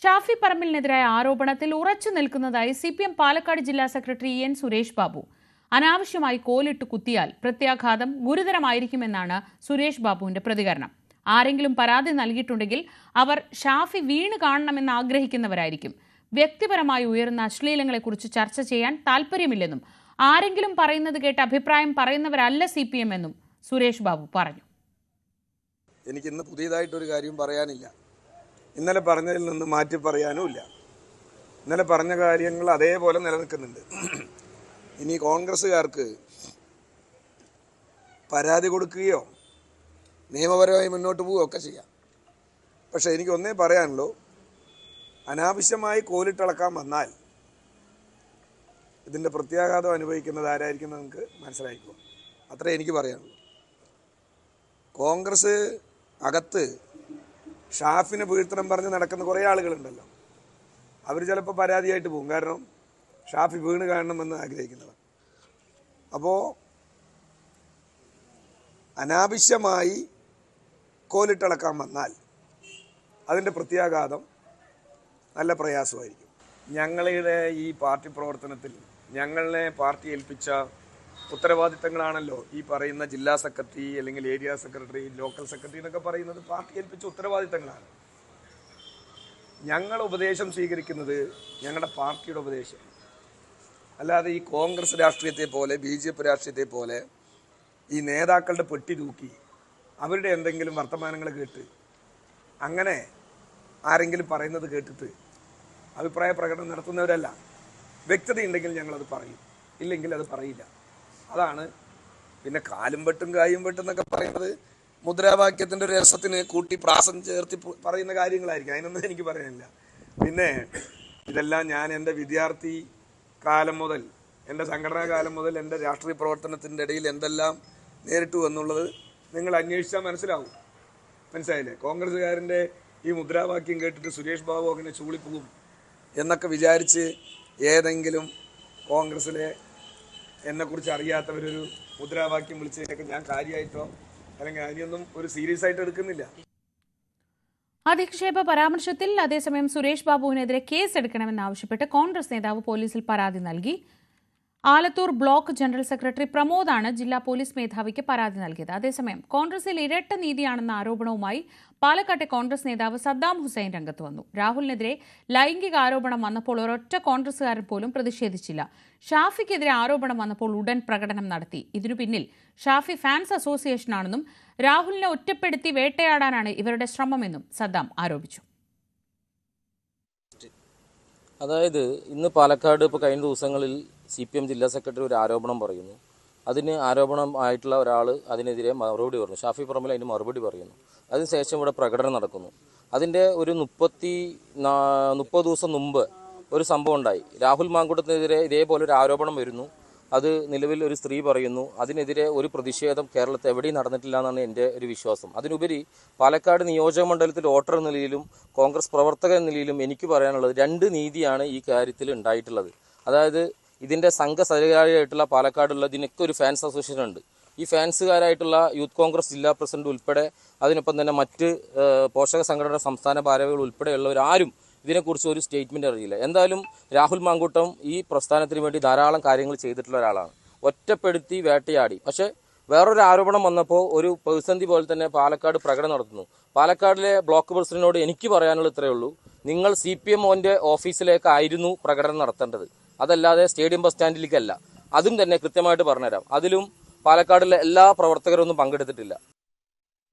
ഷാഫി പറമ്പിലിനെതിരായ ആരോപണത്തിൽ ഉറച്ചു നിൽക്കുന്നതായി CPM പാലക്കാട് ജില്ലാ സെക്രട്ടറി എൻ സുരേഷ് ബാബു. അനാവശ്യമായി കോലിട്ട് കുത്തിയാൽ പ്രത്യാഘാതം ഗുരുതരമായിരിക്കുമെന്നാണ് സുരേഷ് ബാബുവിന്റെ പ്രതികരണം. ആരെങ്കിലും പരാതി നൽകിയിട്ടുണ്ടെങ്കിൽ അവർ ഷാഫി വീണ് കാണണമെന്ന് ആഗ്രഹിക്കുന്നവരായിരിക്കും. വ്യക്തിപരമായി ഉയർന്ന അശ്ലീലങ്ങളെക്കുറിച്ച് ചർച്ച ചെയ്യാൻ താൽപ്പര്യമില്ലെന്നും ആരെങ്കിലും പറയുന്നത് കേട്ട് അഭിപ്രായം പറയുന്നവരല്ല CPM എന്നും സുരേഷ് ബാബു പറഞ്ഞു. എനിക്കിന്ന് പുതിയതായിട്ടൊരു കാര്യം പറയാനില്ല. ഇന്നലെ പറഞ്ഞതിൽ നിന്ന് മാറ്റി പറയാനുമില്ല. ഇന്നലെ പറഞ്ഞ കാര്യങ്ങൾ അതേപോലെ നിലനിൽക്കുന്നുണ്ട്. ഇനി കോൺഗ്രസ്സുകാർക്ക് പരാതി കൊടുക്കുകയോ നിയമപരമായി മുന്നോട്ട് പോവുകയോ ഒക്കെ ചെയ്യാം. പക്ഷേ എനിക്കൊന്നേ പറയാനുള്ളൂ, അനാവശ്യമായി കോലിട്ടിളക്കാൻ വന്നാൽ ഇതിൻ്റെ പ്രത്യാഘാതം അനുഭവിക്കുന്നത് ആരായിരിക്കും നിങ്ങൾക്ക് മനസ്സിലായിക്കോ. അത്രേ എനിക്ക് പറയാനുള്ളൂ. കോൺഗ്രസ് അകത്ത് ഷാഫിനെ വീഴ്ത്തണം പറഞ്ഞ് നടക്കുന്ന കുറേ ആളുകളുണ്ടല്ലോ. അവർ ചിലപ്പോൾ പരാതിയായിട്ട് പോകും, കാരണം ഷാഫി വീണ് കാണണമെന്ന് ആഗ്രഹിക്കുന്നവർ. അപ്പോൾ അനാവശ്യമായി കോലിട്ടിളക്കാൻ വന്നാൽ അതിൻ്റെ പ്രത്യാഘാതം നല്ല പ്രയാസമായിരിക്കും. ഞങ്ങളുടെ ഈ പാർട്ടി പ്രവർത്തനത്തിൽ ഞങ്ങളെ പാർട്ടി ഏൽപ്പിച്ച ഉത്തരവാദിത്തങ്ങളാണല്ലോ ഈ പറയുന്ന ജില്ലാ സെക്രട്ടറി അല്ലെങ്കിൽ ഏരിയ സെക്രട്ടറി, ലോക്കൽ സെക്രട്ടറി എന്നൊക്കെ പറയുന്നത് പാർട്ടി ഏൽപ്പിച്ച ഉത്തരവാദിത്തങ്ങളാണ്. ഞങ്ങൾ ഉപദേശം സ്വീകരിക്കുന്നത് ഞങ്ങളുടെ പാർട്ടിയുടെ ഉപദേശം, അല്ലാതെ ഈ കോൺഗ്രസ് രാഷ്ട്രീയത്തെ പോലെ BJP രാഷ്ട്രീയത്തെ പോലെ ഈ നേതാക്കളുടെ പെട്ടി തൂക്കി അവരുടെ എന്തെങ്കിലും വർത്തമാനങ്ങൾ കേട്ട് അങ്ങനെ ആരെങ്കിലും പറയുന്നത് കേട്ടിട്ട് അഭിപ്രായ പ്രകടനം നടത്തുന്നവരല്ല. വ്യക്തതയുണ്ടെങ്കിൽ ഞങ്ങളത് പറയും, ഇല്ലെങ്കിൽ അത് പറയില്ല. അതാണ്. പിന്നെ കാലും വെട്ടും കായും വെട്ടും എന്നൊക്കെ പറയുന്നത് മുദ്രാവാക്യത്തിൻ്റെ ഒരു രസത്തിന് കൂട്ടി പ്രാസം ചേർത്തി പറയുന്ന കാര്യങ്ങളായിരിക്കും. അതിനൊന്നും എനിക്ക് പറയാനില്ല. പിന്നെ ഇതെല്ലാം ഞാൻ എൻ്റെ വിദ്യാർത്ഥി കാലം മുതൽ, എൻ്റെ സംഘടനാ കാലം മുതൽ എൻ്റെ രാഷ്ട്രീയ പ്രവർത്തനത്തിൻ്റെ ഇടയിൽ എന്തെല്ലാം നേരിട്ടു എന്നുള്ളത് നിങ്ങൾ അന്വേഷിച്ചാൽ മനസ്സിലാവും. മനസ്സിലായില്ലേ? കോൺഗ്രസ്സുകാരൻ്റെ ഈ മുദ്രാവാക്യം കേട്ടിട്ട് സുരേഷ് ബാബു അങ്ങനെ ചൂളിപ്പോകും എന്നൊക്കെ വിചാരിച്ച് ഏതെങ്കിലും കോൺഗ്രസ്സിലെ എന്നെക്കുറിച്ച് അറിയാത്തവരൊരു മുദ്രാവാക്യം വിളിച്ചതിനൊക്കെ ഞാൻ കാര്യമായിട്ടോ അല്ലെങ്കിൽ അതിനൊന്നും ഒരു സീരിയസ് ആയിട്ട് എടുക്കുന്നില്ല. അധിക്ഷേപ പരാമർശത്തിൽ അതേസമയം സുരേഷ് ബാബുവിനെതിരെ കേസെടുക്കണമെന്നാവശ്യപ്പെട്ട് കോൺഗ്രസ് നേതാവ് പോലീസിൽ പരാതി നൽകി. ആലത്തൂർ ബ്ലോക്ക് ജനറൽ സെക്രട്ടറി പ്രമോദാണ് ജില്ലാ പോലീസ് മേധാവിക്ക് പരാതി നൽകിയത്. അതേസമയം കോൺഗ്രസിൽ ഇരട്ട നീതിയാണെന്ന ആരോപണവുമായി പാലക്കാട്ടെ കോൺഗ്രസ് നേതാവ് സദ്ദാം ഹുസൈൻ രംഗത്ത് വന്നു. രാഹുലിനെതിരെ ലൈംഗിക ആരോപണം വന്നപ്പോൾ ഒരൊറ്റ കോൺഗ്രസുകാരൻ പോലും പ്രതിഷേധിച്ചില്ല. ഷാഫിക്കെതിരെ ആരോപണം വന്നപ്പോൾ ഉടൻ പ്രകടനം നടത്തി. ഇതിനു പിന്നിൽ ഷാഫി ഫാൻസ് അസോസിയേഷനാണെന്നും രാഹുലിനെ ഒറ്റപ്പെടുത്തി വേട്ടയാടാനാണ് ഇവരുടെ ശ്രമമെന്നും സദ്ദാം ആരോപിച്ചു. അതായത് ഇന്ന് പാലക്കാട് ഇപ്പോൾ കഴിഞ്ഞ ദിവസങ്ങളിൽ CPM ജില്ലാ സെക്രട്ടറി ഒരു ആരോപണം പറയുന്നു. അതിന് ആരോപണം ആയിട്ടുള്ള ഒരാൾ അതിനെതിരെ മറുപടി പറഞ്ഞു. ഷാഫി പറമ്പിൽ അതിന് മറുപടി പറയുന്നു. അതിനുശേഷം ഇവിടെ പ്രകടനം നടക്കുന്നു. അതിൻ്റെ ഒരു 30 ദിവസം മുമ്പ് ഒരു സംഭവം ഉണ്ടായി. രാഹുൽ മാങ്കൂട്ടത്തിനെതിരെ ഇതേപോലെ ഒരു ആരോപണം വരുന്നു. അത് നിലവിൽ ഒരു സ്ത്രീ പറയുന്നു. അതിനെതിരെ ഒരു പ്രതിഷേധം കേരളത്തിൽ എവിടെയും നടന്നിട്ടില്ല എന്നാണ് എൻ്റെ ഒരു വിശ്വാസം. അതിനുപരി പാലക്കാട് നിയോജക മണ്ഡലത്തിൽ വോട്ടർ നിലയിലും കോൺഗ്രസ് പ്രവർത്തക നിലയിലും എനിക്ക് പറയാനുള്ളത് 2 നീതിയാണ് ഈ കാര്യത്തിൽ ഉണ്ടായിട്ടുള്ളത്. അതായത് ഇതിൻ്റെ സംഘസഹകാരിയായിട്ടുള്ള പാലക്കാടുള്ള ഇതിനൊക്കെ ഒരു ഫാൻസ് അസോസിയേഷൻ ഉണ്ട്. ഈ ഫാൻസുകാരായിട്ടുള്ള യൂത്ത് കോൺഗ്രസ് ജില്ലാ പ്രസിഡന്റ് ഉൾപ്പെടെ അതിനൊപ്പം തന്നെ മറ്റ് പോഷക സംഘടന സംസ്ഥാന ഭാരവാഹികൾ ഉൾപ്പെടെയുള്ളവരാരും ഇതിനെക്കുറിച്ച് ഒരു സ്റ്റേറ്റ്മെൻറ്റ് അറിയില്ല. എന്തായാലും രാഹുൽ മാങ്കൂട്ടം ഈ പ്രസ്ഥാനത്തിന് വേണ്ടി ധാരാളം കാര്യങ്ങൾ ചെയ്തിട്ടുള്ള ഒരാളാണ്. ഒറ്റപ്പെടുത്തി വേട്ടയാടി. പക്ഷേ വേറൊരു ആരോപണം വന്നപ്പോൾ ഒരു പ്രതിസന്ധി പോലെ തന്നെ പാലക്കാട് പ്രകടനം നടത്തുന്നു. പാലക്കാടിലെ ബ്ലോക്ക് പ്രസിഡന്റിനോട് എനിക്ക് പറയാനുള്ള ഇത്രയേ ഉള്ളൂ, നിങ്ങൾ CPM ഓഫീസിലേക്കായിരുന്നു പ്രകടനം നടത്തേണ്ടത്, അതല്ലാതെ സ്റ്റേഡിയം ബസ് സ്റ്റാൻഡിലേക്കല്ല. അതും തന്നെ കൃത്യമായിട്ട് പറഞ്ഞുതരാം. അതിലും പാലക്കാടിലെ എല്ലാ പ്രവർത്തകരൊന്നും പങ്കെടുത്തിട്ടില്ല.